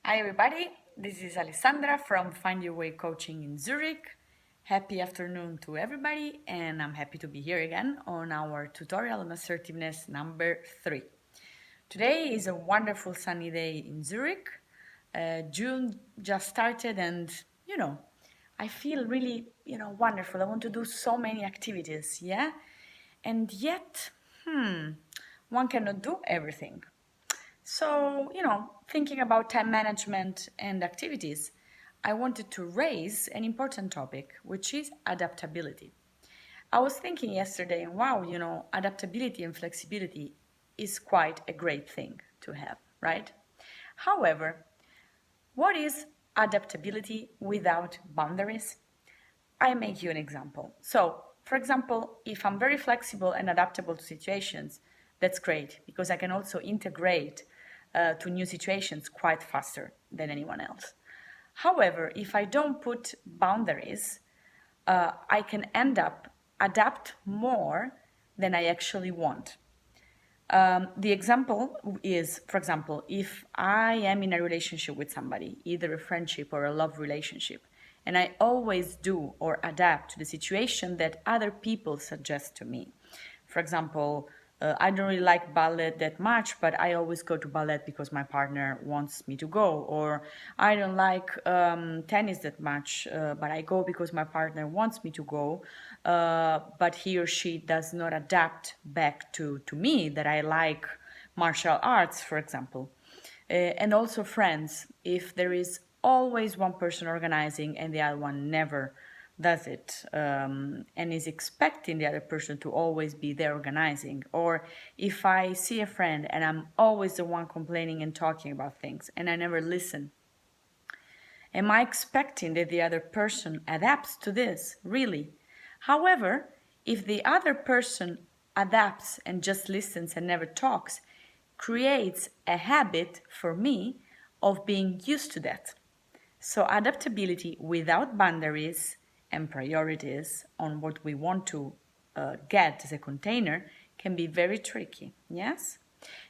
Hi everybody, this is Alessandra from Find Your Way Coaching in Zurich. Happy afternoon to everybody, and I'm happy to be here again on our tutorial on assertiveness number 3. Today is a wonderful sunny day in Zurich. June just started and I feel really wonderful. I want to do so many activities, yeah? And yet, one cannot do everything. So, thinking about time management and activities, I wanted to raise an important topic, which is adaptability. I was thinking yesterday, wow, adaptability and flexibility is quite a great thing to have, right? However, what is adaptability without boundaries? I make you an example. So, for example, if I'm very flexible and adaptable to situations, that's great because I can also integrate to new situations quite faster than anyone else. However, if I don't put boundaries, I can end up adapt more than I actually want. The example is, for example, if I am in a relationship with somebody, either a friendship or a love relationship, and I always do or adapt to the situation that other people suggest to me. For example, I don't really like ballet that much, but I always go to ballet because my partner wants me to go. Or I don't like tennis that much, but I go because my partner wants me to go, but he or she does not adapt back to me that I like martial arts, for example. And also friends, if there is always one person organizing and the other one never does it and is expecting the other person to always be there organizing, or if I see a friend and I'm always the one complaining and talking about things and I never listen, am I expecting that the other person adapts to this? Really? However, if the other person adapts and just listens and never talks, creates a habit for me of being used to that. So adaptability without boundaries and priorities on what we want to get as a container can be very tricky, yes?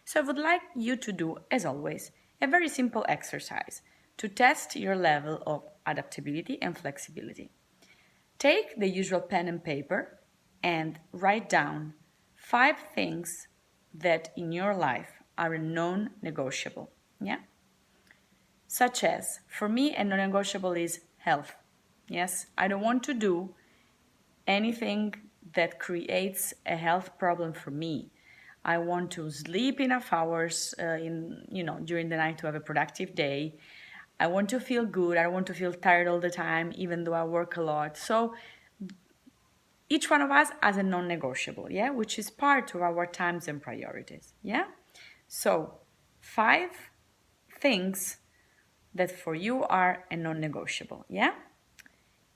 So I would like you to do, as always, a very simple exercise to test your level of adaptability and flexibility. Take the usual pen and paper and write down 5 things that in your life are a non-negotiable, yeah? Such as, for me, a non-negotiable is health. Yes, I don't want to do anything that creates a health problem for me. I want to sleep enough hours during the night to have a productive day. I want to feel good. I don't want to feel tired all the time, even though I work a lot. So each one of us has a non-negotiable, yeah, which is part of our times and priorities, yeah? So 5 things that for you are a non-negotiable, yeah?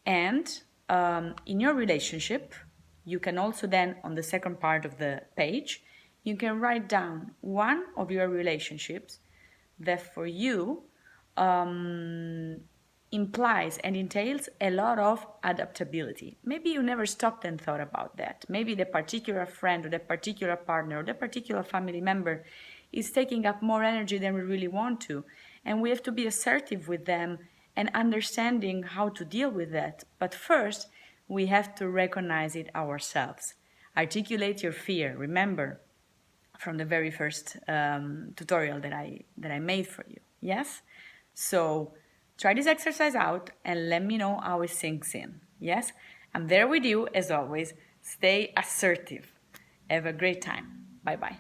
And in your relationship, you can also then, on the second part of the page, you can write down one of your relationships that for you implies and entails a lot of adaptability. Maybe you never stopped and thought about that. Maybe the particular friend or the particular partner or the particular family member is taking up more energy than we really want to. And we have to be assertive with them and understanding how to deal with that. But first, we have to recognize it ourselves. Articulate your fear. Remember from the very first tutorial that I made for you. Yes? So try this exercise out and let me know how it sinks in. Yes? I'm there with you as always. Stay assertive. Have a great time. Bye-bye.